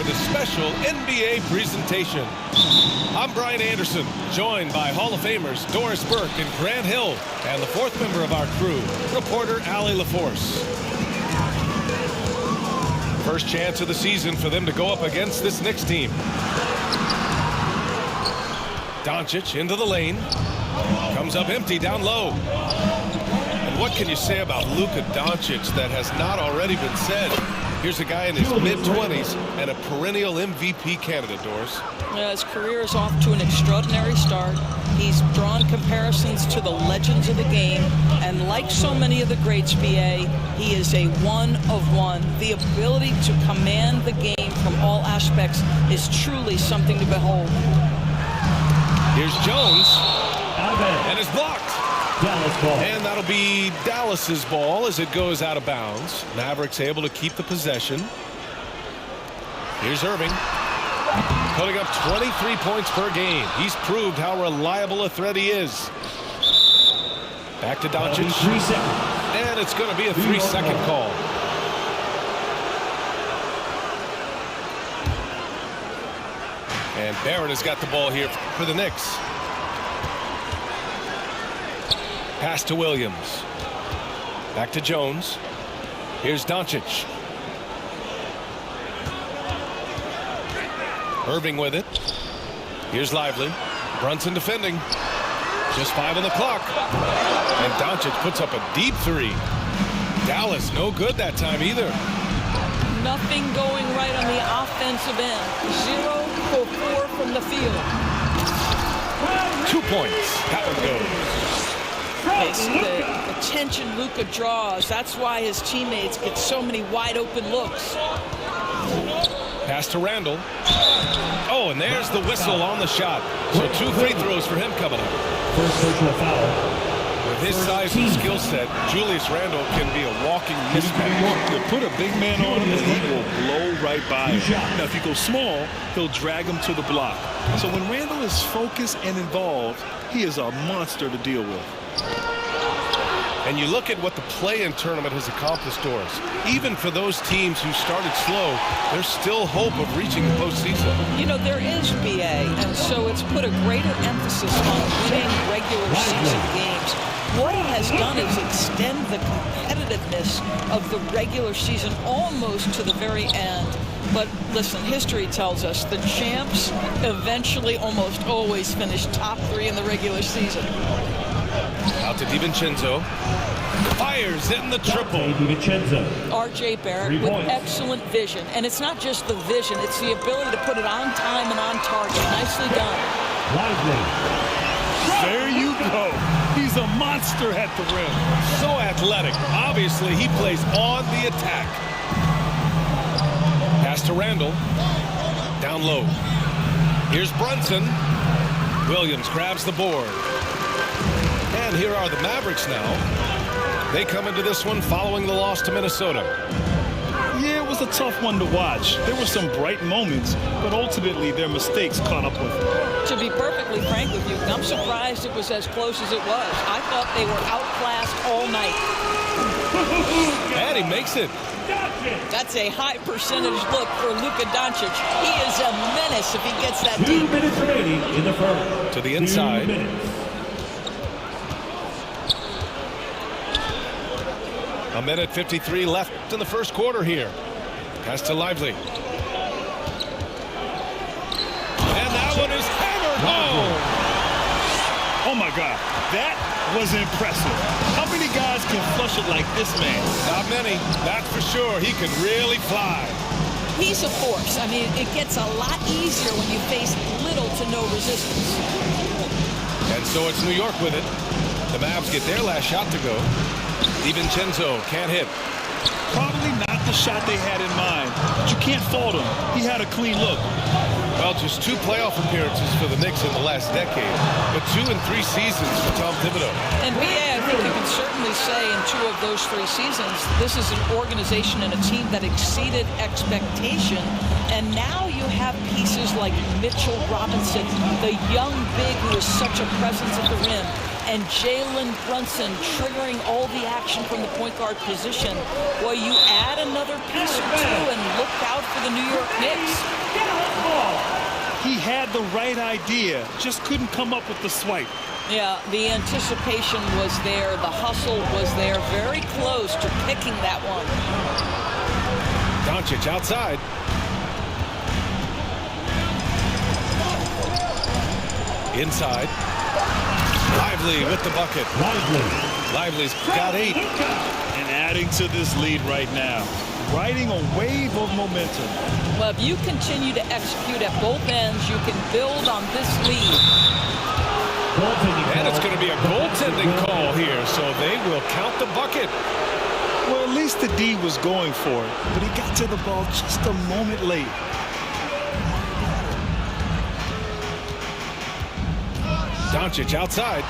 for this special NBA presentation. I'm Brian Anderson, joined by Hall of Famers Doris Burke and Grant Hill, and the fourth member of our crew, reporter Allie LaForce. First chance of the season for them to go up against this Knicks team. Doncic into the lane. Comes up empty down low. And what can you say about Luka Doncic that has not already been said? Here's a guy in his mid-20s and a perennial MVP candidate, Doris. His career is off to an extraordinary start. He's drawn comparisons to the legends of the game, and like so many of the greats, BA, he is a one of one. The ability to command the game from all aspects is truly something to behold. Here's Jones, and it's blocked. And that'll be Dallas's ball as it goes out of bounds. Mavericks able to keep the possession. Here's Irving, putting up 23 points per game. He's proved how reliable a threat he is. Back to Doncic, and it's going to be a 3-second call. And Barrett has got the ball here for the Knicks. Pass to Williams. Back to Jones. Here's Doncic. Irving with it. Here's Lively. Brunson defending. Just 5 on the clock. And Doncic puts up a deep three. Dallas no good that time either. Nothing going right on the offensive end. 0 for 4 from the field. 2 points. That one goes. The attention Luka draws, that's why his teammates get so many wide open looks. Pass to Randall. Oh, and there's the whistle on the shot. So 2 free throws for him coming up. First personal foul. With his size and skill set, Julius Randle can be a walking mismatch. You put a big man on him and he will blow right by him. Now, if you go small, he'll drag him to the block. So when Randle is focused and involved, he is a monster to deal with. And you look at what the play-in tournament has accomplished, Doris. Even for those teams who started slow, there's still hope of reaching the postseason. You know, there is, BA, and so it's put a greater emphasis on winning regular season games. What it has done is extend the competitiveness of the regular season almost to the very end. But listen, history tells us the champs eventually almost always finish top 3 in the regular season. Out to DiVincenzo. Fires in the triple. R.J. Barrett with excellent vision. And it's not just the vision, it's the ability to put it on time and on target. Nicely done. There you go. He's a monster at the rim. So athletic. Obviously, he plays on the attack. Pass to Randall. Down low. Here's Brunson. Williams grabs the board. And here are the Mavericks now. They come into this one following the loss to Minnesota. Yeah, it was a tough one to watch. There were some bright moments, but ultimately their mistakes caught up with them. To be perfectly frank with you, I'm surprised it was as close as it was. I thought they were outclassed all night. And he makes it. That's a high percentage look for Luka Doncic. He is a menace if he gets that 2 deep. minutes remaining in the first. To the inside. 2 minutes. A minute 53 left in the first quarter here. Pass to Lively. And that one is hammered home. Oh my God, that was impressive. How many guys can flush it like this man? Not many, that's for sure. He can really fly. He's a force. I mean, it gets a lot easier when you face little to no resistance. And so it's New York with it. The Mavs get their last shot to go. DiVincenzo can't hit. Probably not the shot they had in mind, but you can't fault him. He had a clean look. Well, just 2 playoff appearances for the Knicks in the last decade, but 2 and 3 seasons for Tom Thibodeau. And BA, I think you can certainly say in 2 of those 3 seasons, this is an organization and a team that exceeded expectation. And now you have pieces like Mitchell Robinson, the young big who is such a presence at the rim, and Jalen Brunson triggering all the action from the point guard position. Well, you add another piece or 2 and look out for the New York Knicks. He had the right idea, just couldn't come up with the swipe. Yeah, the anticipation was there, the hustle was there, very close to picking that one. Doncic outside. Inside. Lively with the bucket. Lively's got 8. And adding to this lead right now, riding a wave of momentum. Well, if you continue to execute at both ends, you can build on this lead. And it's going to be a goaltending call here, so they will count the bucket. Well, at least the D was going for it, but he got to the ball just a moment late. Doncic outside.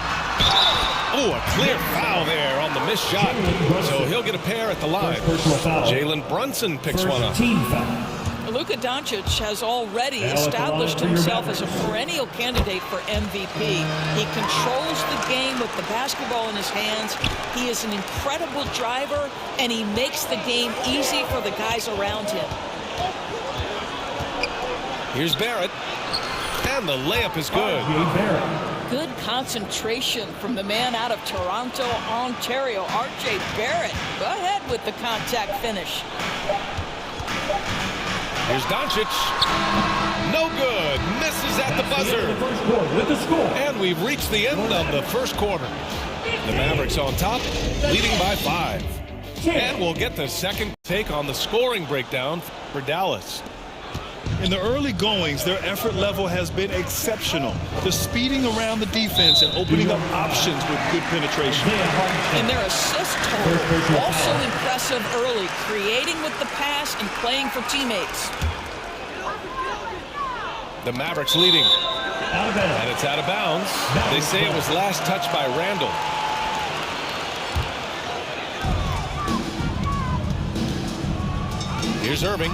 Oh, a clear foul there on the missed shot. So he'll get a pair at the line. Jalen Brunson picks one up. Luka Doncic has already established himself as a perennial candidate for MVP. He controls the game with the basketball in his hands. He is an incredible driver, and he makes the game easy for the guys around him. Here's Barrett, and the layup is good. Good concentration from the man out of Toronto, Ontario, R.J. Barrett. Go ahead with the contact finish. Here's Doncic. No good. Misses at the buzzer. And we've reached the end of the first quarter. The Mavericks on top, leading by 5. And we'll get the second take on the scoring breakdown for Dallas. In the early goings, their effort level has been exceptional. The speeding around the defense and opening up options with good penetration. And their assist total, also impressive early, creating with the pass and playing for teammates. The Mavericks leading. And it's out of bounds. They say it was last touched by Randall. Here's Irving.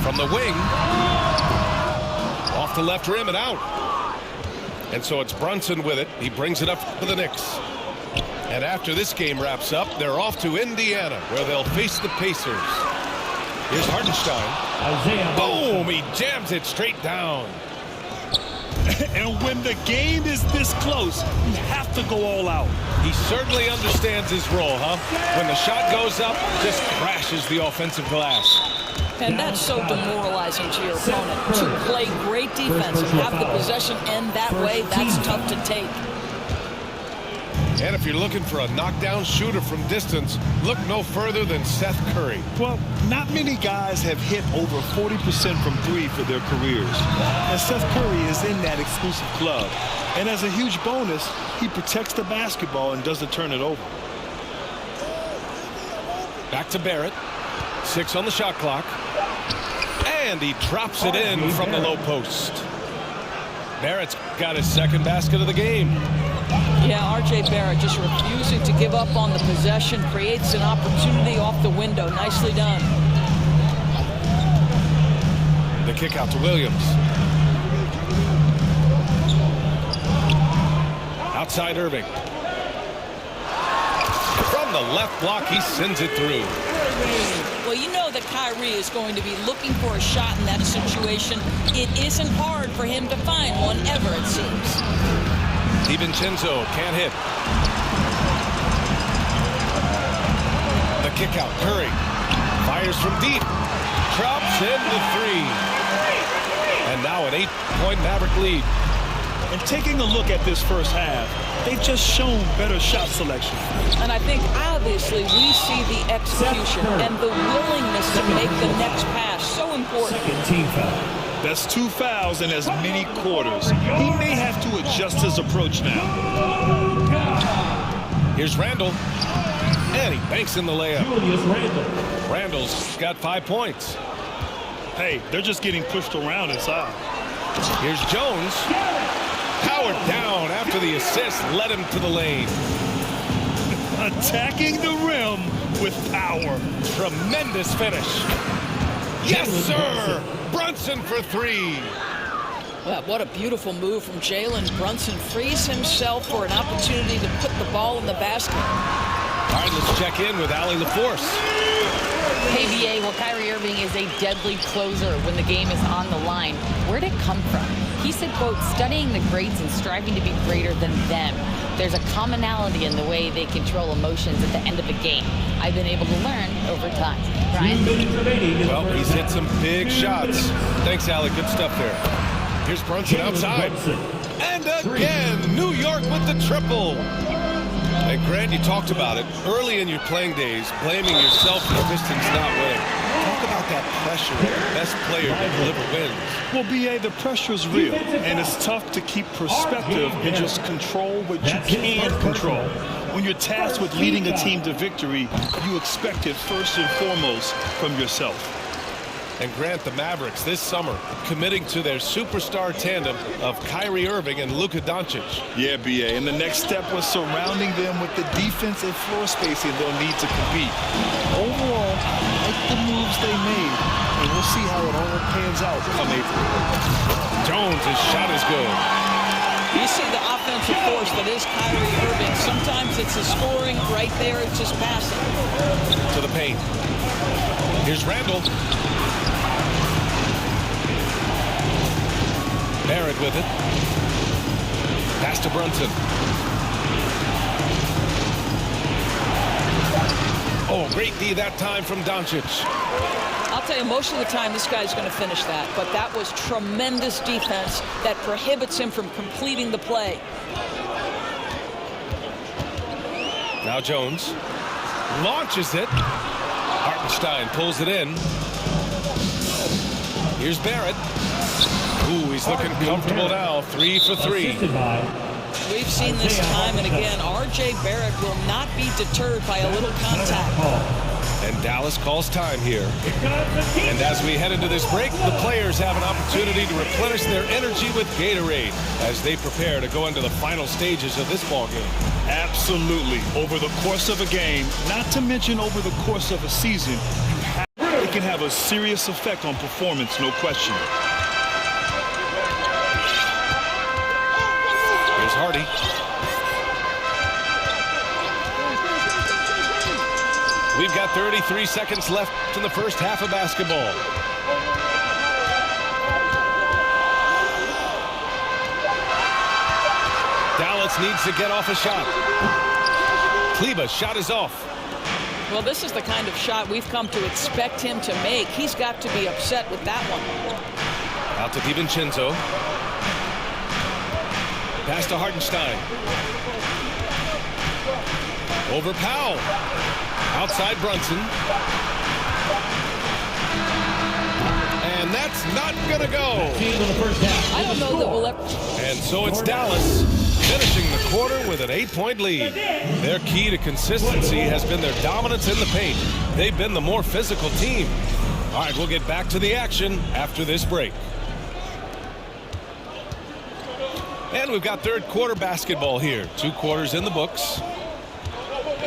From the wing, off the left rim and out. And so it's Brunson with it. He brings it up for the Knicks. And after this game wraps up, they're off to Indiana, where they'll face the Pacers. Here's Hartenstein. Boom! He jams it straight down. And when the game is this close, you have to go all out. He certainly understands his role, huh? When the shot goes up, just crashes the offensive glass. And that's so demoralizing to your opponent. To play great defense and have the possession end that way, that's tough to take. And if you're looking for a knockdown shooter from distance, look no further than Seth Curry. Well, not many guys have hit over 40% from 3 for their careers. And Seth Curry is in that exclusive club. And as a huge bonus, he protects the basketball and doesn't turn it over. Back to Barrett. 6 on the shot clock. And he drops it in from the low post. Barrett's got his second basket of the game. Yeah, R.J. Barrett just refusing to give up on the possession, creates an opportunity off the window. Nicely done. The kick out to Williams. Outside Irving. From the left block, he sends it through. Well, you know that Kyrie is going to be looking for a shot in that situation. It isn't hard for him to find one ever, it seems. DiVincenzo can't hit. The kick out. Curry fires from deep. Drops in the 3. And now an 8-point Maverick lead. And taking a look at this first half, they've just shown better shot selection. And I think obviously we see the execution and the willingness to make the next pass so important. Team foul. That's 2 fouls in as many quarters. He may have to adjust his approach now. Here's Randall. And he banks in the layup. Julius Randle. Randall's got 5 points. Hey, they're just getting pushed around inside. Here's Jones. Powered down after the assist led him to the lane. Attacking the rim with power. Tremendous finish. Yes, sir. Brunson for 3. Well, what a beautiful move from Jalen Brunson. Frees himself for an opportunity to put the ball in the basket. All right, let's check in with Allie LaForce. Hey, BA, well, Kyrie Irving is a deadly closer when the game is on the line. Where'd it come from? He said, quote, studying the greats and striving to be greater than them. There's a commonality in the way they control emotions at the end of a game. I've been able to learn over time. Brian? Well, he's hit some big shots. Thanks, Allie. Good stuff there. Here's Brunson outside. And again, New York with the triple. And Grant, you talked about it early in your playing days, blaming yourself for the Pistons not winning. Talk about that pressure. The best player to deliver wins. Well, BA, the pressure is real, and it's tough to keep perspective and just control what you can't control. When you're tasked with leading a team to victory, you expect it first and foremost from yourself. And Grant, the Mavericks this summer committing to their superstar tandem of Kyrie Irving and Luka Doncic. Yeah, BA, and the next step was surrounding them with the defense and floor spacing they'll need to compete. Overall, I like the moves they made, and we'll see how it all pans out come April. Jones' shot is good. You see the offensive force that is Kyrie Irving. Sometimes it's the scoring. Right there, it's just passing. To the paint. Here's Randall. Barrett with it. Pass to Brunson. Oh, great D that time from Doncic. I'll tell you, most of the time this guy's going to finish that, but that was tremendous defense that prohibits him from completing the play. Now Jones launches it. Hartenstein pulls it in. Here's Barrett. Ooh, he's looking comfortable now. 3 for 3. We've seen this time and again. R.J. Barrett will not be deterred by a little contact. And Dallas calls time here. And as we head into this break, the players have an opportunity to replenish their energy with Gatorade as they prepare to go into the final stages of this ball game. Absolutely. Over the course of a game, not to mention over the course of a season, it can have a serious effect on performance, no question. Here's Hardy. We've got 33 seconds left in the first half of basketball. Dallas needs to get off a shot. Kleba's shot is off. Well, this is the kind of shot we've come to expect him to make. He's got to be upset with that one. Out to DiVincenzo. Pass to Hartenstein. Over Powell. Outside Brunson. And that's not going to go. I don't know that we'll ever... And so it's Dallas finishing the quarter with an 8-point lead. Their key to consistency has been their dominance in the paint. They've been the more physical team. All right, we'll get back to the action after this break. And we've got third quarter basketball here. 2 quarters in the books.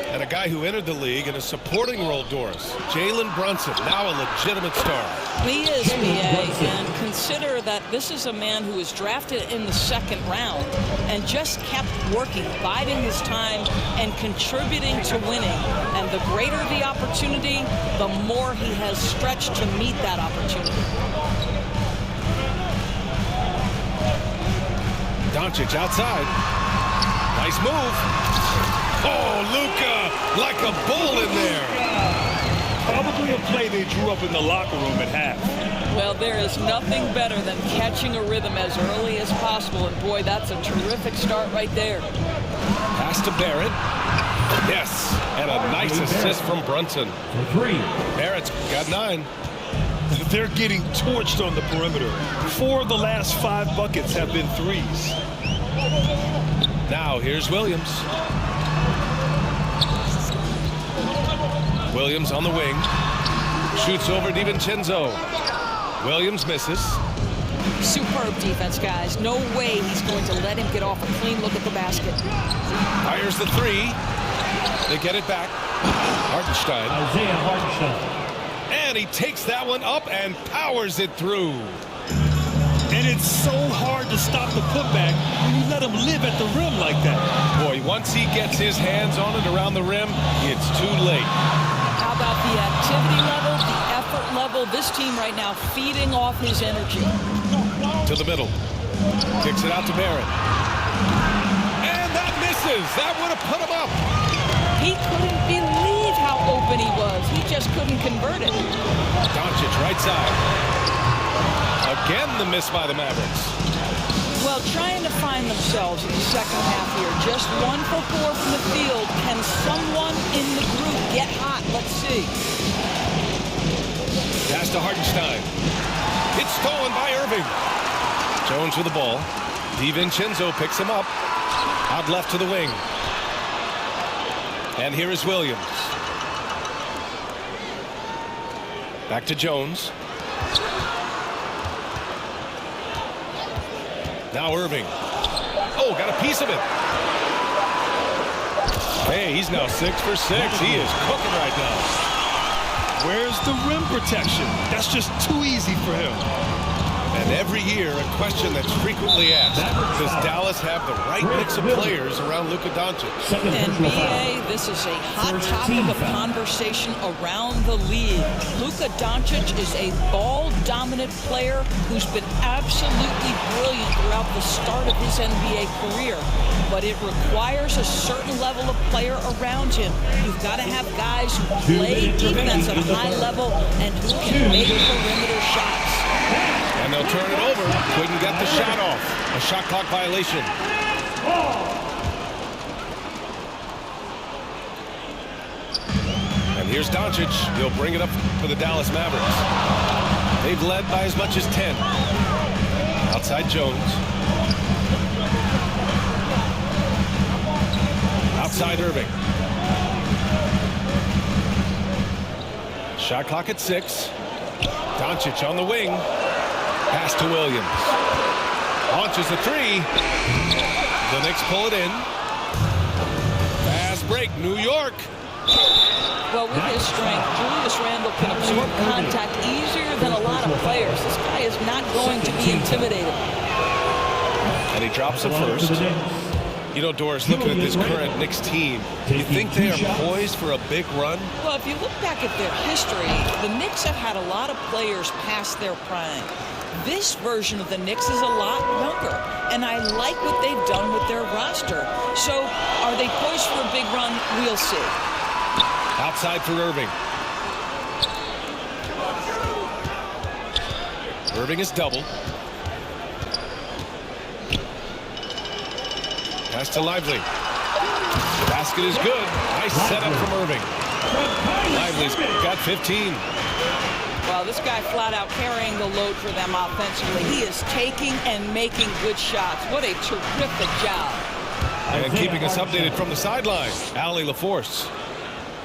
And a guy who entered the league in a supporting role, Doris. Jalen Brunson, now a legitimate star. He is, B.A., and consider that this is a man who was drafted in the 2nd round and just kept working, biding his time, and contributing to winning. And the greater the opportunity, the more he has stretched to meet that opportunity. Doncic outside. Nice move. Oh, Luka, like a bull in there. Probably a play they drew up in the locker room at half. Well, there is nothing better than catching a rhythm as early as possible. And, boy, that's a terrific start right there. Pass to Barrett. Yes, and a nice assist from Brunson. Barrett's got 9. They're getting torched on the perimeter. 4 of the last 5 buckets have been threes. Now here's Williams. Williams on the wing. Shoots over DiVincenzo. Williams misses. Superb defense, guys. No way he's going to let him get off a clean look at the basket. Fires the three. They get it back. Hartenstein. Isaiah Hartenstein. And he takes that one up and powers it through. And it's so hard to stop the putback when you let him live at the rim like that. Boy, once he gets his hands on it around the rim, it's too late. How about the activity level, the effort level? This team right now feeding off his energy. To the middle. Kicks it out to Barrett. And that misses. That would have put him up. He couldn't believe how open he was. He just couldn't convert it. Doncic, right side. Again, the miss by the Mavericks. Well, trying to find themselves in the second half here. Just 1 for 4 from the field. Can someone in the group get hot? Let's see. Pass to Hartenstein. It's stolen by Irving. Jones with the ball. DiVincenzo picks him up. Out left to the wing. And here is Williams. Back to Jones. Now Irving. Oh, got a piece of it. Hey, he's now 6 for 6. He is cooking right now. Where's the rim protection? That's just too easy for him. And every year, a question that's frequently asked, does Dallas have the right mix of players around Luka Doncic? NBA, this is a hot topic of conversation around the league. Luka Doncic is a ball-dominant player who's been absolutely brilliant throughout the start of his NBA career. But it requires a certain level of player around him. You've got to have guys who play defense at a high level and who can make perimeter shots. And they'll turn it over. Couldn't get the shot off. A shot clock violation. And here's Doncic. He'll bring it up for the Dallas Mavericks. They've led by as much as 10. Outside Jones. Outside Irving. Shot clock at 6. Doncic on the wing. Pass to Williams. Launches the three. The Knicks pull it in. Fast break, New York. Well, with his strength, Julius Randle can absorb contact easier than a lot of players. This guy is not going to be intimidated. And he drops it first. You know, Doris, looking at this current Knicks team, you think they are poised for a big run? Well, if you look back at their history, the Knicks have had a lot of players past their prime. This version of the Knicks is a lot younger, and I like what they've done with their roster. So, are they poised for a big run? We'll see. Outside for Irving. Irving is doubled. Pass to Lively. The basket is good. Nice setup from Irving. Lively's got 15. Well, this guy flat out carrying the load for them offensively. He is taking and making good shots. What a terrific job. And keeping us updated from the sideline, Allie LaForce.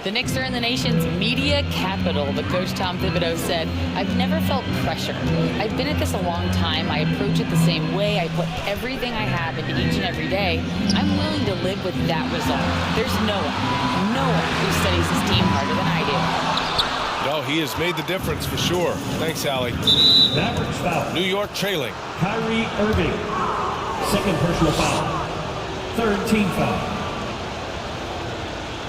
The Knicks are in the nation's media capital, but Coach Tom Thibodeau said, I've never felt pressure. I've been at this a long time. I approach it the same way. I put everything I have into each and every day. I'm willing to live with that result. There's no one who studies his team harder than I do. No, he has made the difference for sure. Thanks, Allie. Mavericks foul. New York trailing. Kyrie Irving. Second personal foul. Third team foul.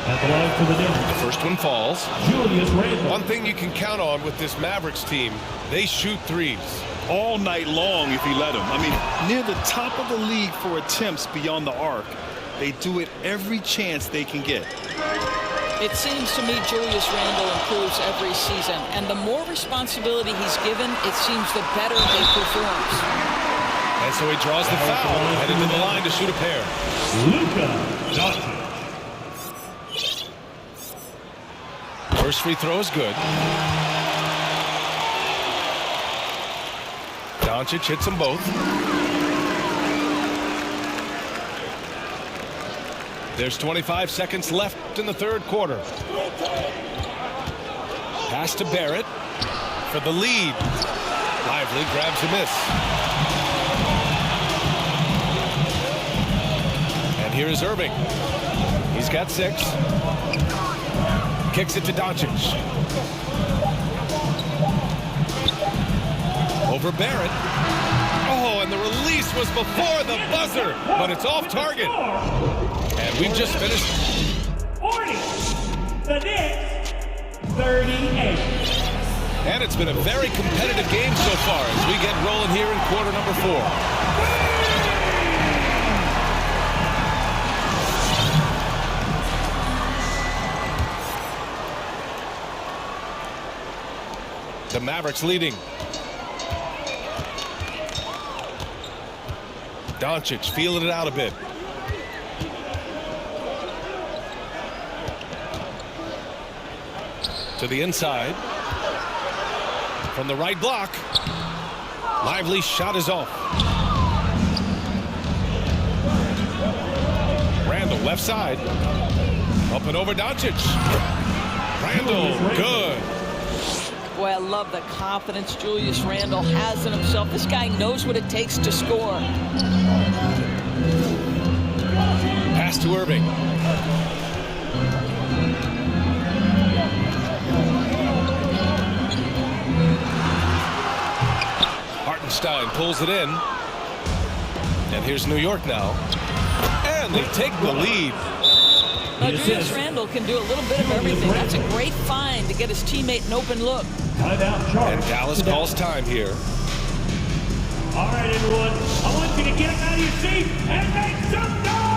At the line for the Knicks. The first one falls. Julius Randle. One thing you can count on with this Mavericks team, they shoot threes. All night long if he let him. I mean, near the top of the league for attempts beyond the arc. They do it every chance they can get. It seems to me Julius Randle improves every season, and the more responsibility he's given, it seems the better he performs. And so he draws the foul, headed to the line to shoot a pair. Luka Doncic. First free throw is good. Doncic hits them both. There's 25 seconds left in the third quarter. Pass to Barrett for the lead. Lively grabs a miss. And here is Irving. He's got 6. Kicks it to Doncic. Over Barrett. Oh, and the release was before the buzzer, but it's off target. And we've just finished. 40. The Knicks, 38. And it's been a very competitive game so far as we get rolling here in quarter number 4. The Mavericks leading. Doncic feeling it out a bit. To the inside. From the right block. Lively shot is off. Randall left side. Up and over Doncic. Randall, good. Boy, I love the confidence Julius Randle has in himself. This guy knows what it takes to score. Pass to Irving. Hartenstein pulls it in. And here's New York now. And they take the lead. Now, Julius Randle can do a little bit of everything. That's a great find to get his teammate an open look. And Dallas calls time here. All right, everyone. I want you to get up out of your seat and make some noise!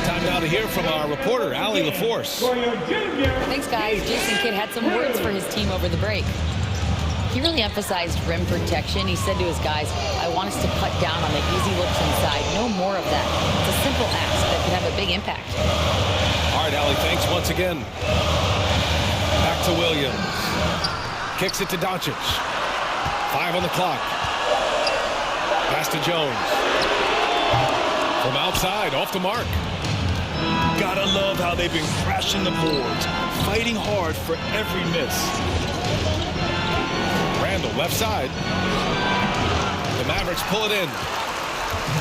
Time now to hear from our reporter, Allie LaForce. For your junior. Thanks, guys. Jason Kidd had some words for his team over the break. He really emphasized rim protection. He said to his guys, I want us to cut down on the easy looks inside. No more of that. It's a simple ask that could have a big impact. All right, Allie, thanks once again. Back to Williams. Kicks it to Doncic. 5 on the clock. Pass to Jones. From outside, off the mark. Gotta love how they've been crashing the boards, fighting hard for every miss. Randall, left side. The Mavericks pull it in.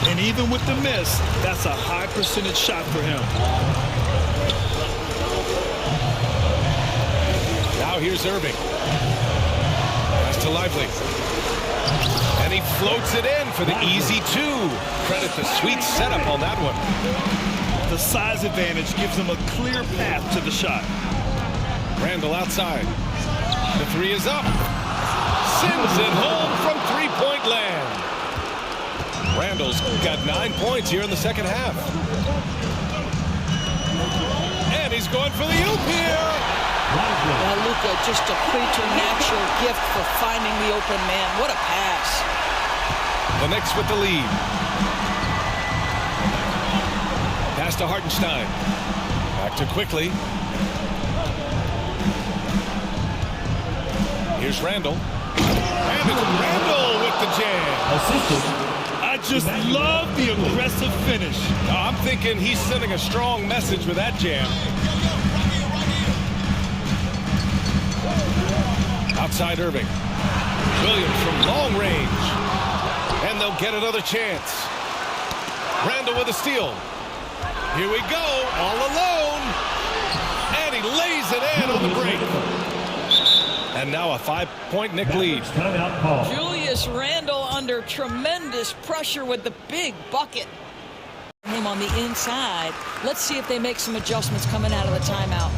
And even with the miss, that's a high percentage shot for him. Now here's Irving. Pass to Lively. And he floats it in for the easy 2. Credit the sweet setup on that one. The size advantage gives him a clear path to the shot. Randall outside. The 3 is up. Sends it home from three-point land. Randall's got 9 points here in the second half. And he's going for the oop here. Well, Luka, just a preternatural gift for finding the open man. What a pass. The Knicks with the lead. Pass to Hartenstein. Back to Quickly. Here's Randall. And it's Randall with the jam. I just love the aggressive finish. I'm thinking he's sending a strong message with that jam. Outside Irving. Williams from long range. And they'll get another chance. Randall with a steal. Here we go, all alone. And he lays it in on the break. And now a 5-point Knick lead. Julius Randle under tremendous pressure with the big bucket. Him on the inside. Let's see if they make some adjustments coming out of the timeout.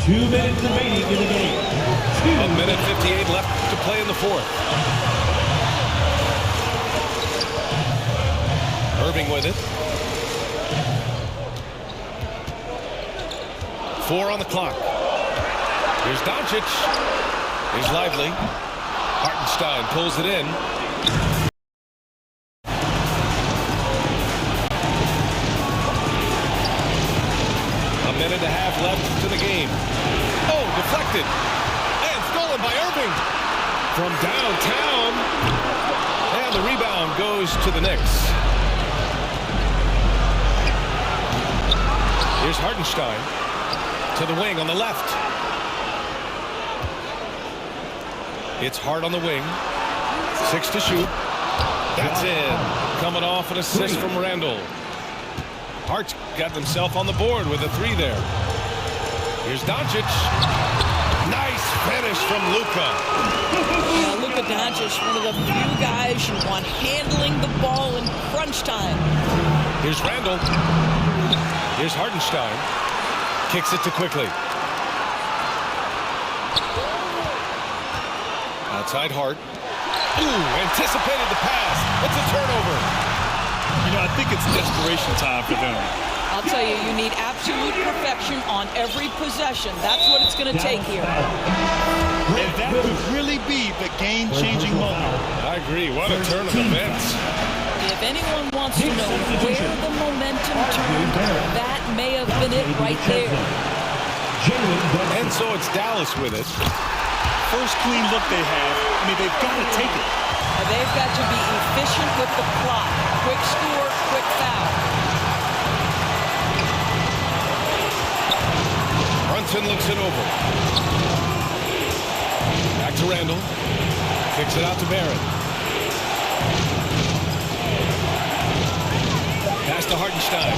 2 minutes remaining in the game. 1 minute 58 left to play in the fourth. Irving with it. 4 on the clock. Here's Doncic. Here's Lively. Hartenstein pulls it in. A minute and a half left to the game. Oh, deflected. And stolen by Irving. From downtown. And the rebound goes to the Knicks. Here's Hartenstein to the wing on the left. It's Hart on the wing. 6 to shoot. That's in. Coming off an assist from Randall. Hart's got himself on the board with a 3 there. Here's Doncic. Nice finish from Luka. Yeah, Luka Doncic, one of the few guys you want handling the ball in crunch time. Here's Randall. Here's Hartenstein. Kicks it to Quickly. Outside Hart. Ooh, anticipated the pass. It's a turnover. You know, I think it's desperation time for them. I'll tell you, you need absolute perfection on every possession. That's what it's going to take here. And that could really be the game-changing moment. I agree. What a turn of events. If anyone wants to know where the momentum turned, that may have been it right there. And so it's Dallas with it. First clean look they have. I mean, they've got to take it. They've got to be efficient with the clock. Quick score, quick foul. Brunson looks it over. Back to Randall. Kicks it out to Barrett. Pass to Hartenstein.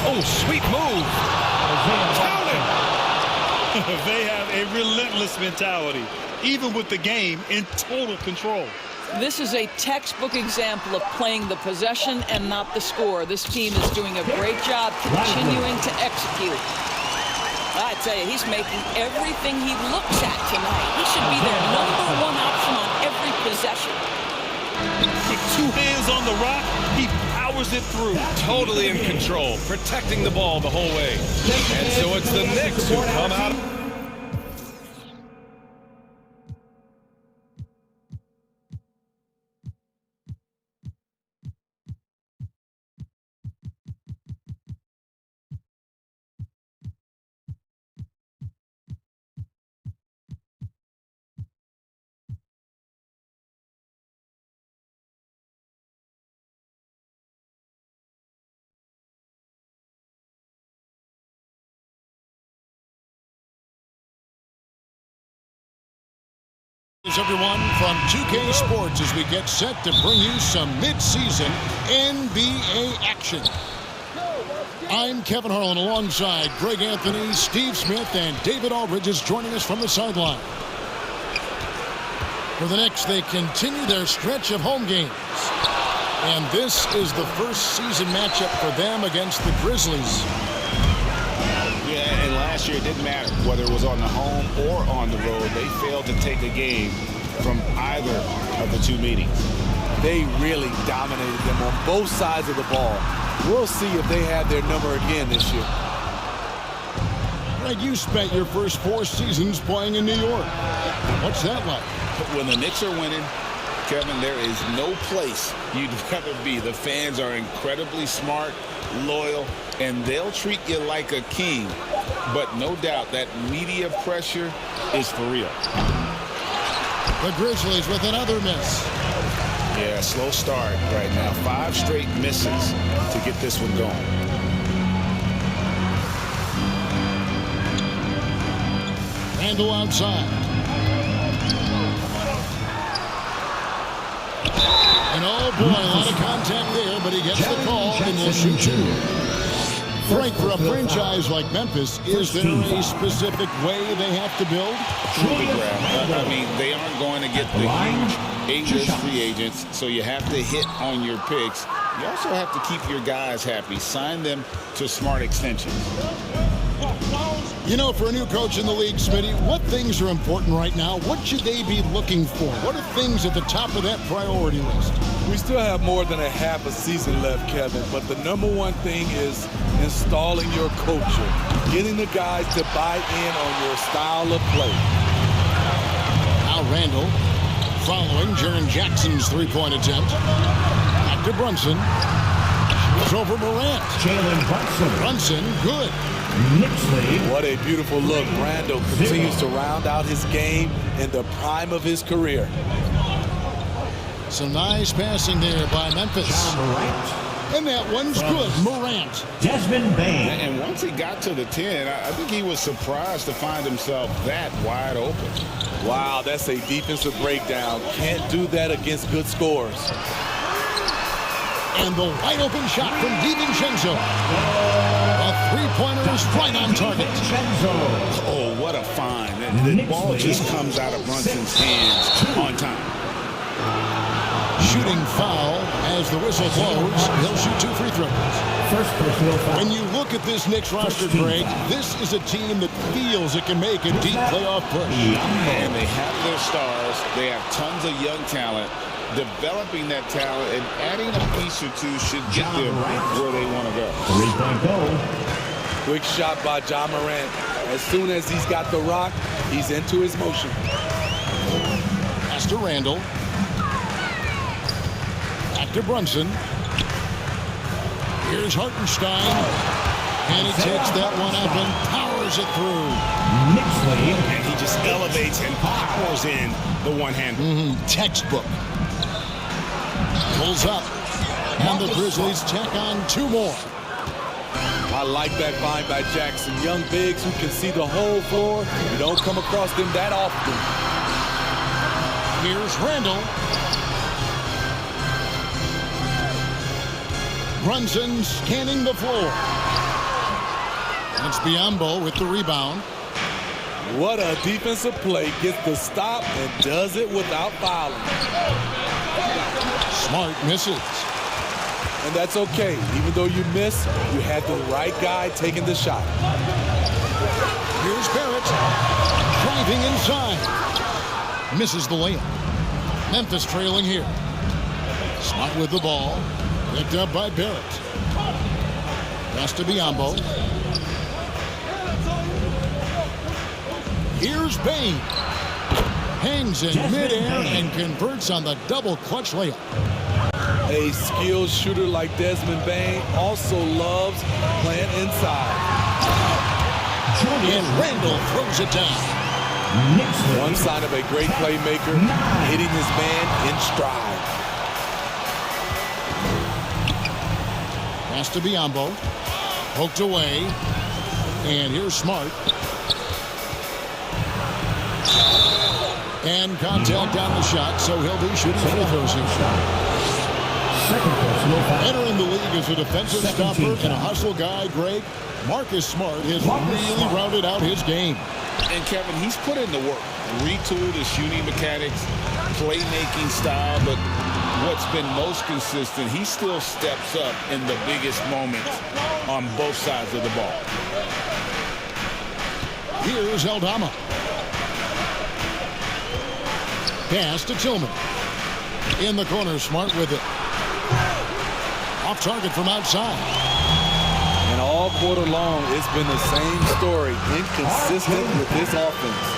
Oh, sweet move. Count it. They have a relentless mentality, even with the game in total control. This is a textbook example of playing the possession and not the score. This team is doing a great job continuing to execute. I tell you, he's making everything he looks at tonight. He should be their #1 option on every possession. With 2 hands on the rock, he powers it through. Totally in control, protecting the ball the whole way. And so it's the Knicks who come out. Everyone from 2K Sports as we get set to bring you some mid-season NBA action. I'm Kevin Harlan alongside Greg Anthony, Steve Smith, and David Aldridge is joining us from the sideline. For the Knicks, they continue their stretch of home games. And this is the first season matchup for them against the Grizzlies. Yeah, and last year it didn't matter whether it was on the home or on the road. They failed to take a game from either of the 2 meetings. They really dominated them on both sides of the ball. We'll see if they have their number again this year. Greg, you spent your first 4 seasons playing in New York. What's that like? When the Knicks are winning, Kevin, there is no place you'd rather be. The fans are incredibly smart, loyal, and they'll treat you like a king. But no doubt that media pressure is for real. The Grizzlies with another miss. Yeah, slow start right now. 5 straight misses to get this one going. Randall outside. And oh boy, a lot of contact there, but he gets the call and will shoot 2. Frank, for a franchise like Memphis, is there a specific way they have to build? I mean, they aren't going to get the huge A-list free agents, so you have to hit on your picks. You also have to keep your guys happy. Sign them to smart extensions. You know, for a new coach in the league, Smitty, what things are important right now? What should they be looking for? What are things at the top of that priority list? We still have more than a half a season left, Kevin, but the #1 thing is installing your culture, getting the guys to buy in on your style of play. Now Randall following Jaren Jackson's 3-point attempt. Back to Brunson. It's over Morant. Jalen Brunson. Brunson, good. Knicks lead. What a beautiful look. Randall continues to round out his game in the prime of his career. Some nice passing there by Memphis. And that one's good. Morant. Desmond Bain. And once he got to the 10, I think he was surprised to find himself that wide open. Wow, that's a defensive breakdown. Can't do that against good scores. And the wide open shot from DiVincenzo. A three-pointer is right on target. Oh, what a find. The ball just comes out of Brunson's hands on time. Shooting foul as the whistle blows. He'll shoot 2 free throws. First personal foul. When you look at this Knicks roster, Greg, this is a team that feels it can make a deep playoff push. And they have their stars. They have tons of young talent. Developing that talent and adding a piece or two should get them where they want to go. 3-point goal. Quick shot by John Morant. As soon as he's got the rock, he's into his motion. Pass to Randall. Back to Brunson. Here's Hartenstein. And he takes that one up and powers it through. Knicks lead. And he just elevates and powers in the one-hander. Textbook. Pulls up. And the Grizzlies tack on 2 more. I like that find by Jackson. Young bigs who can see the whole floor. You don't come across them that often. Here's Randall. Brunson scanning the floor. It's Biyombo with the rebound. What a defensive play. Gets the stop and does it without fouling. Smart misses. And that's okay. Even though you miss, you had the right guy taking the shot. Here's Barrett. Driving inside. Misses the layup. Memphis trailing here. Smart with the ball. Picked up by Barrett. Pass to Biyombo. Here's Bain. Hangs in midair and converts on the double clutch layup. A skilled shooter like Desmond Bain also loves playing inside. And Randall throws it down. One sign of a great playmaker, hitting his man in stride. Pass to Biyombo. Poked away. And here's Smart. And contact on the shot, so he'll be shooting free throws here. Entering the league as a defensive stopper and a hustle guy, Greg, Marcus Smart has really rounded out his game. And Kevin, he's put in the work. Retooled his shooting mechanics, playmaking style, but what's been most consistent, he still steps up in the biggest moments on both sides of the ball. Here's Aldama. Pass to Tillman. In the corner, Smart with it. Off target from outside. And all quarter long, it's been the same story. Inconsistent with this offense.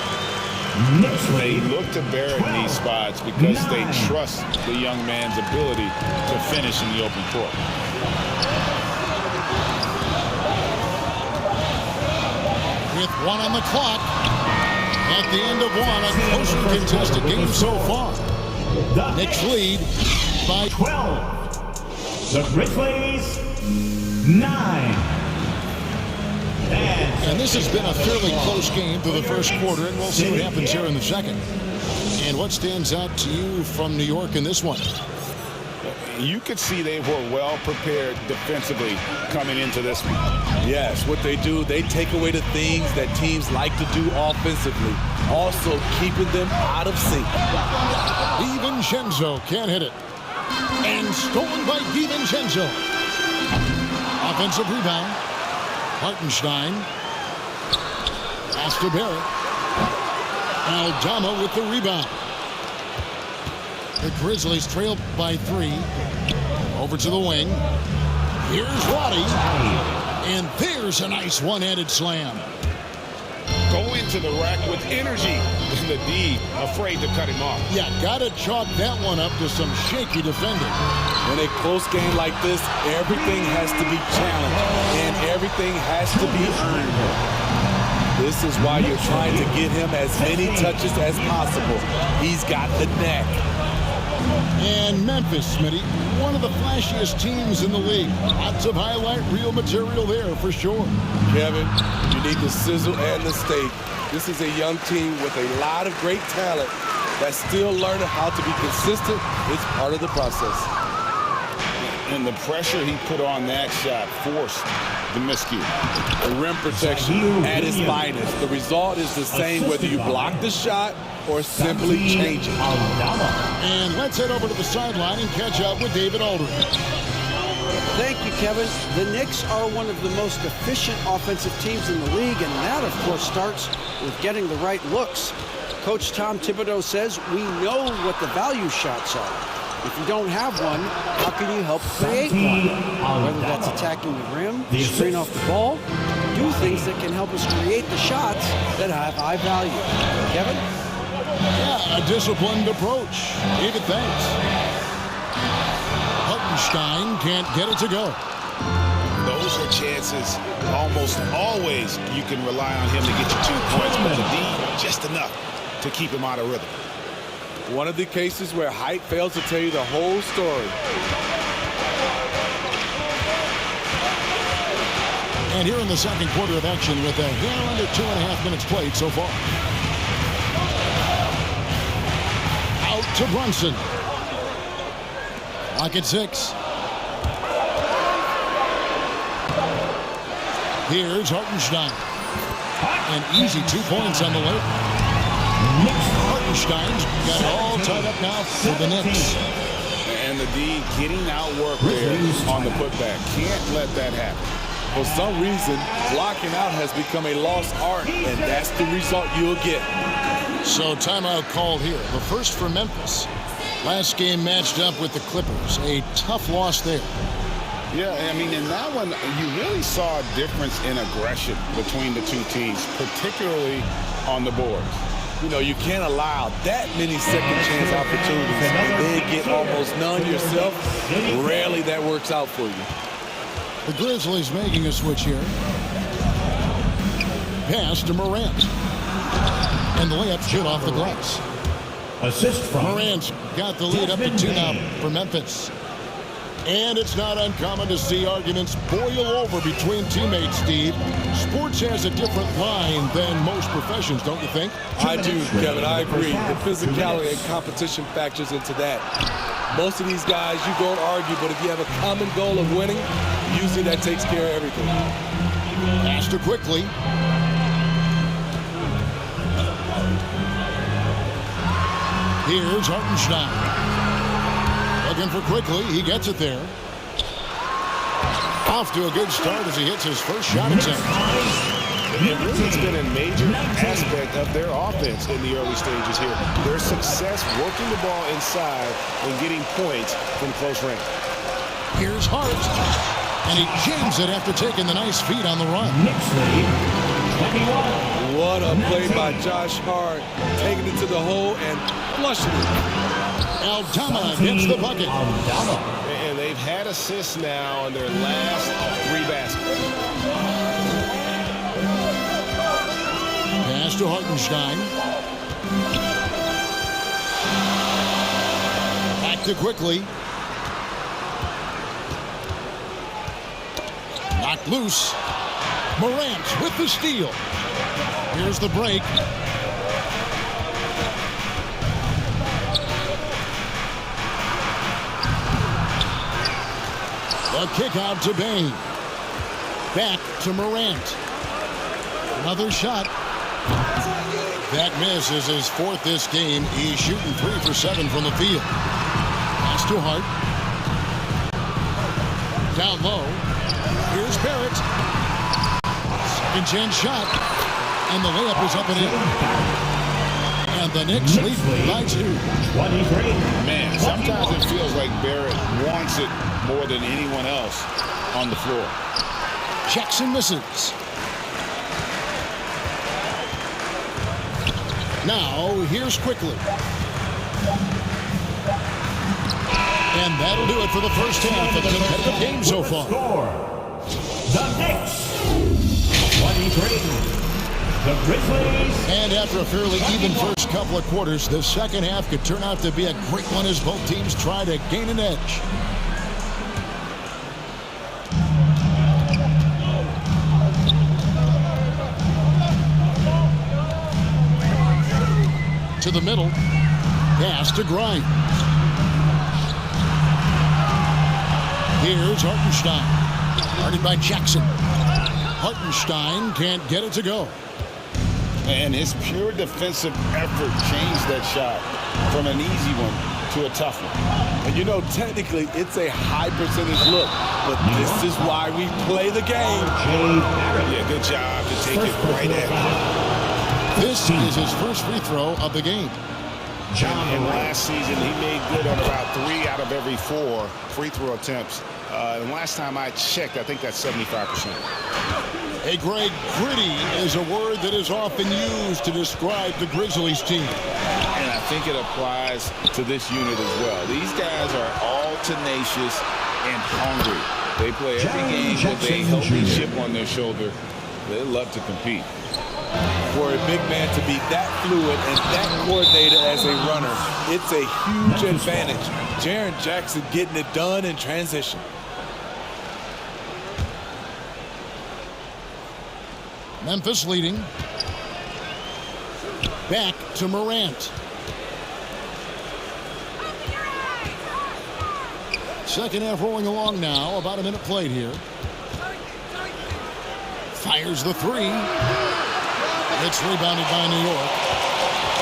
They look to Barrett in these spots because they trust the young man's ability to finish in the open court. With 1 on the clock. At the end of 1, a closely contested game so far. The Knicks lead by 12. The Grizzlies 9. And this has been a fairly close game through the first quarter, and we'll see what happens here in the second. And what stands out to you from New York in this one? You could see they were well prepared defensively coming into this one. Yes, what they do, they take away the things that teams like to do offensively, also keeping them out of sync. DiVincenzo can't hit it. And stolen by DiVincenzo. Offensive rebound. Hartenstein. Pass to Barrett. Aldama with the rebound. The Grizzlies trail by 3. Over to the wing. Here's Roddy. And there's a nice one-handed slam. Go into the rack with energy. And the D afraid to cut him off. Yeah, gotta chalk that one up to some shaky defending. In a close game like this, everything has to be challenged and everything has to be earned. This is why you're trying to get him as many touches as possible. He's got the neck. And Memphis, Smitty, one of the flashiest teams in the league. Lots of highlight reel material there for sure. Kevin, you need the sizzle and the steak. This is a young team with a lot of great talent that's still learning how to be consistent. It's part of the process. And the pressure he put on that shot forced the miscue. The rim protection at its finest. The result is the same whether you block the shot or simply change it. And let's head over to the sideline and catch up with David Aldridge. Thank you, Kevin. The Knicks are one of the most efficient offensive teams in the league, and that, of course, starts with getting the right looks. Coach Tom Thibodeau says we know what the value shots are. If you don't have one, how can you help create one? Whether that's attacking the rim, screen off the ball, do things that can help us create the shots that have high value. Kevin? Yeah, a disciplined approach. David, thanks. Hartenstein can't get it to go. Those are chances almost always you can rely on him to get you 2 points, but the D just enough to keep him out of rhythm. One of the cases where height fails to tell you the whole story. And here in the second quarter of action with a hair under 2.5 minutes played so far. Out to Brunson. Lock at 6. Here's Hartenstein. An easy 2 points on the layup. Hartenstein's got it all tied up now for the Knicks. And the D getting outworked there on the putback. Can't let that happen. For some reason, blocking out has become a lost art, and that's the result you'll get. So timeout called here. The first for Memphis. Last game matched up with the Clippers. A tough loss there. Yeah, I mean, in that one, you really saw a difference in aggression between the two teams, particularly on the boards. You know, you can't allow that many second chance opportunities and then get almost none yourself. Rarely that works out for you. The Grizzlies making a switch here. Pass to Morant. And the layup shot off the glass. Assist from Morant's got the lead up to 2 now for Memphis. And it's not uncommon to see arguments boil over between teammates, Steve. Sports has a different line than most professions, don't you think? I do, Kevin. I agree. The physicality and competition factors into that. Most of these guys, you go and argue, but if you have a common goal of winning, usually that takes care of everything. Pass to quickly. Here's Hartenstein. Looking for quickly. He gets it there. Off to a good start as he hits his first shot attempt. It really has been a major aspect of their offense in the early stages here. Their success working the ball inside and getting points from close range. Here's Hart. And he jams it after taking the nice feed on the run. What a play by Josh Hart. Taking it to the hole and flushing it. Aldama hits the bucket. And they've had assists now in their last 3 baskets. Pass to Hartenstein. Back to quickly. Knocked loose. Morant with the steal. Here's the break. The kick out to Bain. Back to Morant. Another shot. That miss is his 4th this game. He's shooting 3 for 7 from the field. Pass to Hart. Down low. Here's Barrett. Second chance shot. And the layup is up and in. And the Knicks lead by 2. Man, sometimes it feels like Barrett wants it more than anyone else on the floor. Jackson misses. Now, here's quickly. And that'll do it for the first half of the competitive game so far. Score. The Knicks 23. the Grizzlies. And after a fairly even first couple of quarters, the second half could turn out to be a great one as both teams try to gain an edge. To the middle. Pass to Grimes. Here's Hartenstein. Guarded by Jackson. Hartenstein can't get it to go. And his pure defensive effort changed that shot from an easy one to a tough one. And you know, technically, it's a high percentage look, but this is why we play the game. Yeah, good job to take it right at him. This is his first free throw of the game. And last season, he made good on about 3 out of every 4 free throw attempts. And last time I checked, I think that's 75%. Hey, Greg, gritty is a word that is often used to describe the Grizzlies team. And I think it applies to this unit as well. These guys are all tenacious and hungry. They play every game with a healthy chip on their shoulder. They love to compete. For a big man to be that fluid and that coordinated as a runner, it's a huge advantage. Jaren Jackson getting it done in transition. Memphis leading. Back to Morant. Second half rolling along now. About a minute played here. Fires the 3. It's rebounded by New York.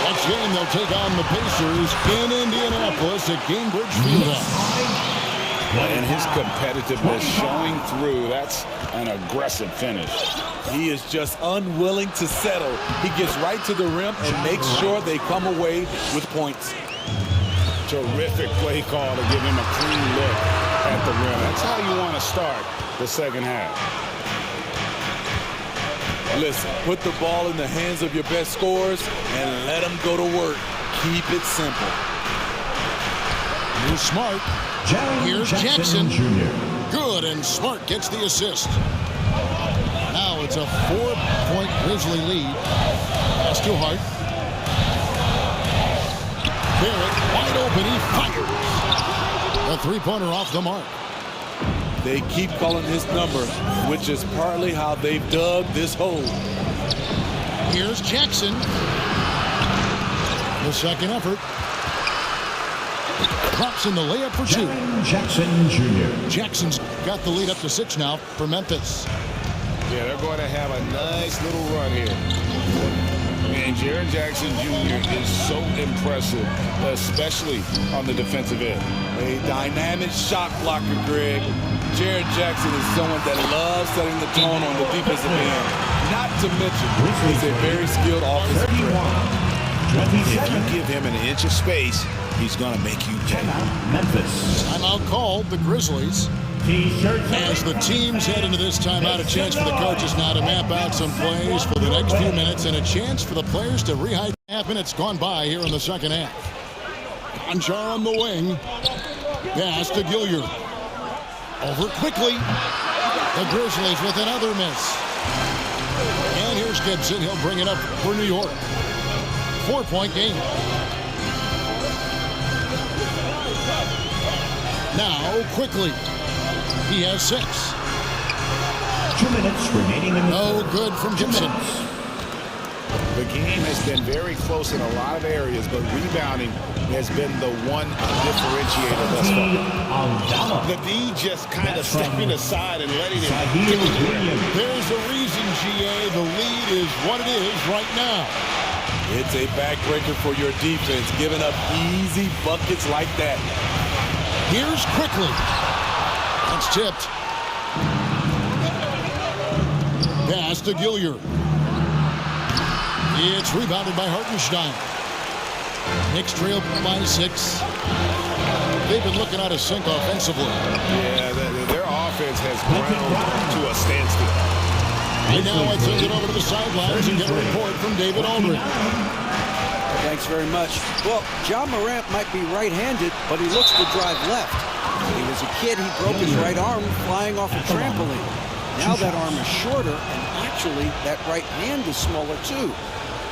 Next game, they'll take on the Pacers in Indianapolis at Gainbridge Fieldhouse. And his competitiveness showing through. That's an aggressive finish. He is just unwilling to settle. He gets right to the rim and makes sure they come away with points. Terrific play call to give him a clean look at the rim. That's how you want to start the second half. Listen, put the ball in the hands of your best scorers and let them go to work. Keep it simple. Here's Smart. Here's Jackson. Good, and Smart gets the assist. Now it's a 4-point Grizzly lead. Pass to Hart. Barrett wide open. He fires. A three-pointer off the mark. They keep calling his number, which is partly how they've dug this hole. Here's Jackson. The second effort. Drops in the layup for 2. Jackson Jr. Jackson's got the lead up to 6 now for Memphis. Yeah, they're going to have a nice little run here. And Jaren Jackson Jr. is so impressive, especially on the defensive end. A dynamic shot blocker, Greg. Jaren Jackson is someone that loves setting the tone on the defensive end. Not to mention, he's a very skilled offensive player. If you give him an inch of space, he's going to make you pay. Memphis. Timeout called the Grizzlies. As the teams head into this timeout, a chance for the coaches now to map out some plays for the next few minutes and a chance for the players to rehydrate. Half minutes gone by here in the second half. Conchar on the wing. Pass to Gilliard. Over quickly. The Grizzlies with another miss. And here's Gibson. He'll bring it up for New York. 4-point game. Now, quickly. He has 6. 2 minutes remaining in the No good from Gibson. The game has been very close in a lot of areas, but rebounding has been the one differentiator thus far. The D just kind of stepping aside and letting it. There's a reason, GA. The lead is what it is right now. It's a backbreaker for your defense, giving up easy buckets like that. Here's quickly. That's tipped. Pass to Gilliard. It's rebounded by Hartenstein. Knicks trail by 6. They've been looking out of sync offensively. Yeah, their offense has ground to a standstill. And now I turn it over to the sidelines and get a report from David Aldridge. Thanks very much. Well, John Morant might be right-handed, but he looks to drive left. When he was a kid, he broke his right arm flying off a trampoline. Now that arm is shorter, and actually that right hand is smaller too.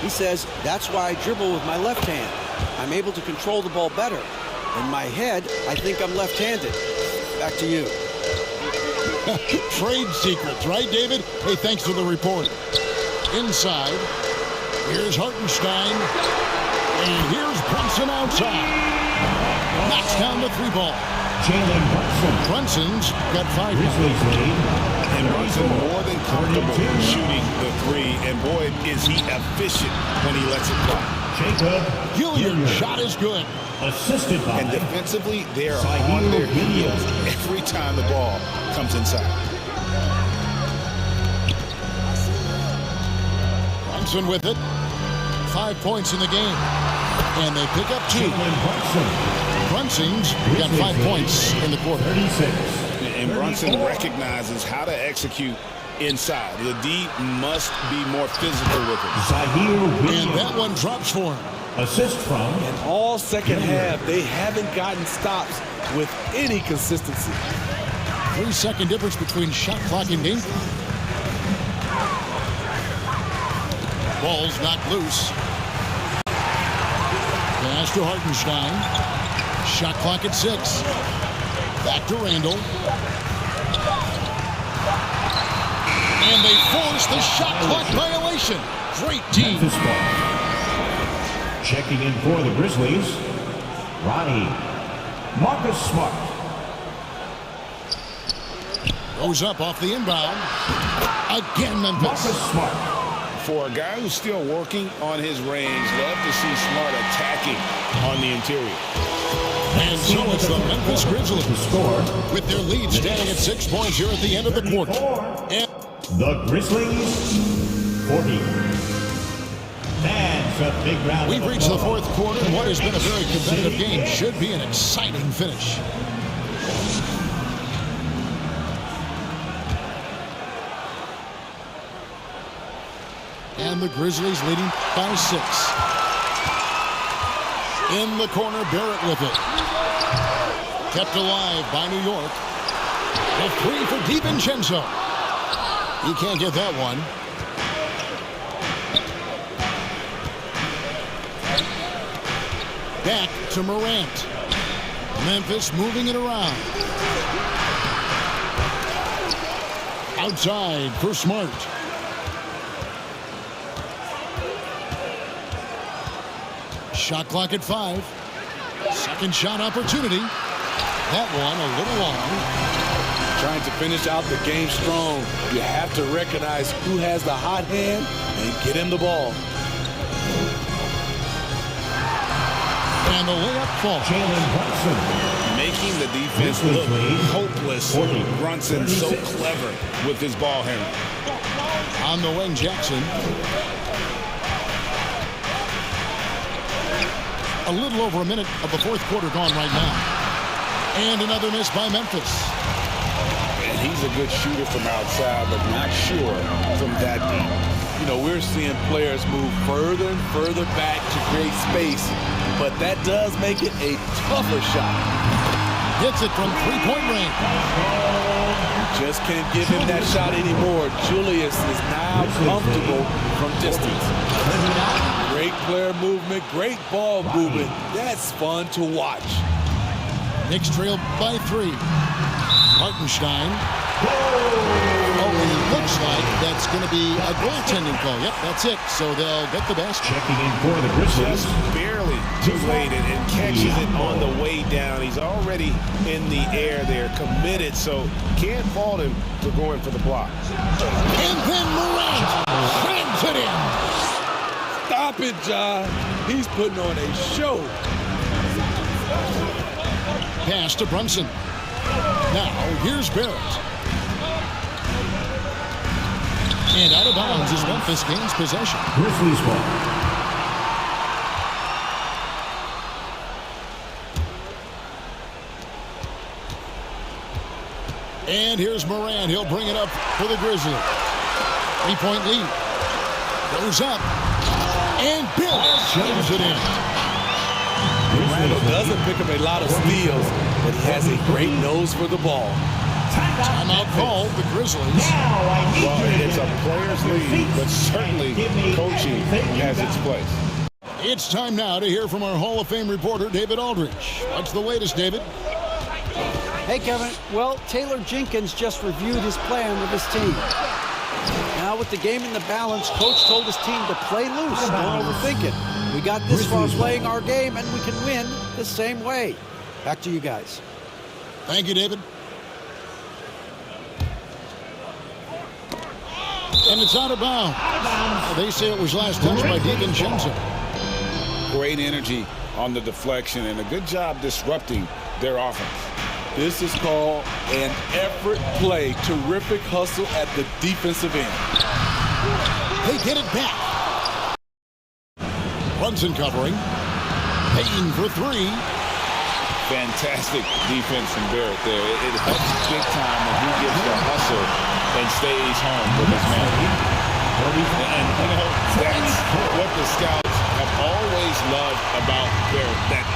He says, that's why I dribble with my left hand. I'm able to control the ball better. In my head, I think I'm left-handed. Back to you. Trade secrets, right, David? Hey, thanks for the report. Inside, here's Hartenstein, and here's Brunson outside. Knocks down the 3-ball. Brunson's got 5 points. And Brunson more than comfortable shooting the 3, and boy, is he efficient when he lets it fly. Gilliard's shot is good. Assisted by. And defensively, they are on their heels every time the ball comes inside. Brunson with it. 5 points in the game. And they pick up 2. Brunson's got 5 points in the quarter. 36. And Brunson recognizes how to execute inside. The D must be more physical with him. And that one drops for him. Assist from. And all second half, they haven't gotten stops with any consistency. 3-second difference between shot clock and game. Ball's knocked loose. Pass to Hartenstein. Shot clock at 6. Back to Randall. And they force the shot clock violation. Great team. Checking in for the Grizzlies, Ronnie Marcus Smart. Goes up off the inbound. Again, Memphis. Marcus Smart. For a guy who's still working on his range, love to see Smart attacking on the interior. And so it's the Memphis Grizzlies with their lead standing at 6 points here at the end of the quarter. And the Grizzlies 40. That's a big round. We've reached the 4th quarter, and what has been a very competitive game should be an exciting finish. And the Grizzlies leading by 6. In the corner, Barrett with it. Kept alive by New York. A 3 for DiVincenzo. He can't get that one. Back to Morant. Memphis moving it around. Outside for Smart. Shot clock at 5. Second shot opportunity. That one a little long. Trying to finish out the game strong. You have to recognize who has the hot hand and get him the ball. And the layup falls. Making the defense look hopeless. Brunson so clever with his ball handling. On the wing, Jackson. A little over a minute of the 4th quarter gone right now. And another miss by Memphis. And he's a good shooter from outside, but not sure from that deep. You know, we're seeing players move further and further back to create space, but that does make it a tougher shot. Hits it from 3-point range. Just can't give him that shot anymore. Julius is now comfortable from distance. Great player movement, great ball movement. That's fun to watch. Knicks trail by 3. Hartenstein. Oh, and it looks like that's going to be a goaltending call. Yep, that's it. So they'll get the basket. Checking in for the Grizzlies. Just barely too late and catches it on the way down. He's already in the air there, committed, so can't fault him for going for the block. And then Morant slams it in. Stop it, John. He's putting on a show. Pass to Brunson. Now, here's Barrett. And out of bounds as Memphis gains possession. Grizzlies ball. And here's Morant. He'll bring it up for the Grizzlies. 3-point lead. Goes up. And Barrett jams it in. Randall doesn't pick up a lot of steals, but he has a great nose for the ball. Timeout called, the Grizzlies. Well, it's a player's league, but certainly coaching has its place. It's time now to hear from our Hall of Fame reporter, David Aldridge. What's the latest, David? Hey, Kevin. Well, Taylor Jenkins just reviewed his plan with his team. Now with the game in the balance, Coach told his team to play loose. Don't overthink it. We got this far playing our game, and we can win the same way. Back to you guys. Thank you, David. And it's out of bounds. They say it was last touched by DiVincenzo. Great energy on the deflection and a good job disrupting their offense. This is called an effort play. Terrific hustle at the defensive end. They get it back. Brunson covering. Payton for three. Fantastic defense from Barrett there. It helps big time when he gets the hustle and stays home with his man. And you know, that's what the scouts have always loved about Barrett. That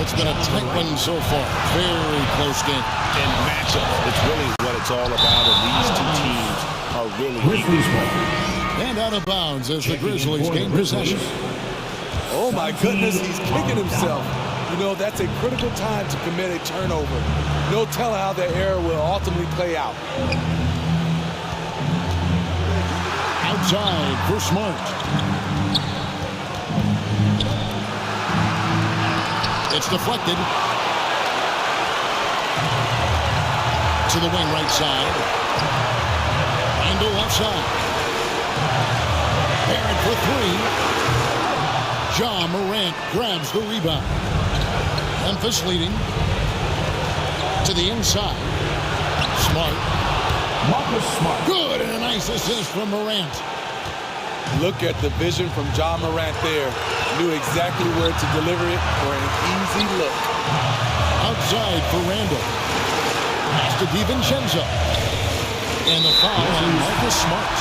It's been a tight one so far. Very close game. in matchups, it's really what it's all about, and these two teams are really equal. And out of bounds as the Grizzlies gain possession. Oh my goodness, he's kicking himself. You know, that's a critical time to commit a turnover. No telling how the error will ultimately play out. Outside for Smart. It's deflected. To the wing right side. Randle left side. Barrett for three. Ja Morant grabs the rebound. Memphis leading. To the inside. Smart. Good, and a nice assist from Morant. Look at the vision from Ja Morant there. Knew exactly where to deliver it for an easy look. Outside for Randle. Pass to DiVincenzo. And the foul on Marcus Smart.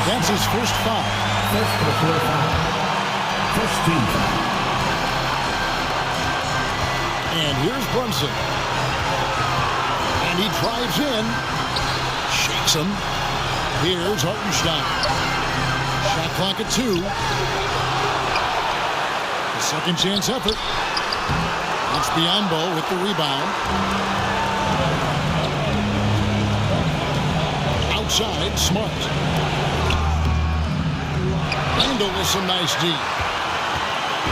That's his first foul. And here's Brunson. And he drives in. Shakes him. Here's Hartenstein. Shot clock at 2. The second chance effort. It's Biyombo with the rebound. Outside, Smart. Randle with some nice D.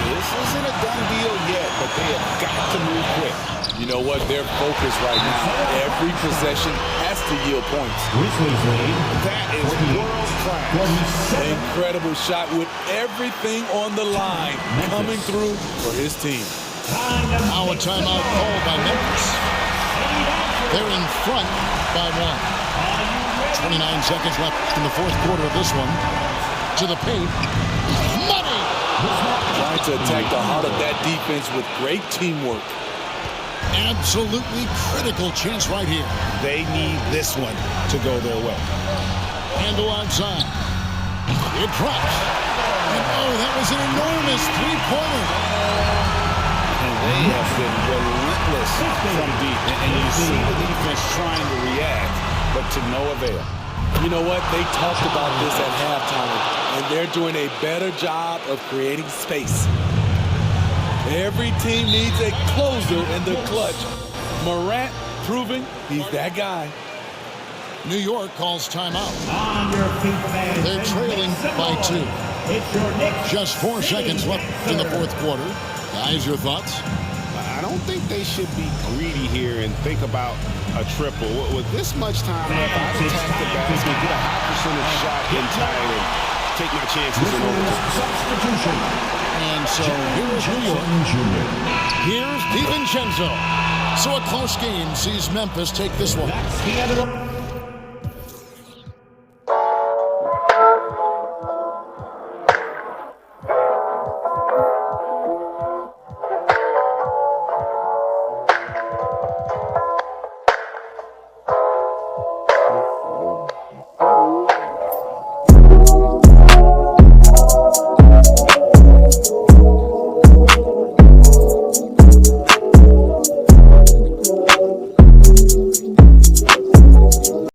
This isn't a done deal yet, but they have got to move quick. You know what? They're focused right now. Every possession has to yield points. That is world class. Incredible shot with everything on the line coming through for his team. Now a timeout called by Memphis. They're in front by 1. 29 seconds left in the fourth quarter of this one. To the paint. Money! Trying to attack the heart of that defense with great teamwork. Absolutely critical chance right here. They need this one to go their way. Handle outside. It drops. And oh, that was an enormous three-pointer. And they have been relentless from deep. And you see the defense trying to react, but to no avail. You know what? They talked about this at halftime, and they're doing a better job of creating space. Every team needs a closer in the clutch. Morant proving he's that guy. New York calls timeout. They're trailing by 2. Just 4 seconds left in the fourth quarter. Guys, your thoughts? I don't think they should be greedy here and think about a triple. With this much time left, I'd attack the basket, get a high percentage shot in time, and take my chances in overtime. And so here's New York. Here's DiVincenzo. So a close game sees Memphis take this one.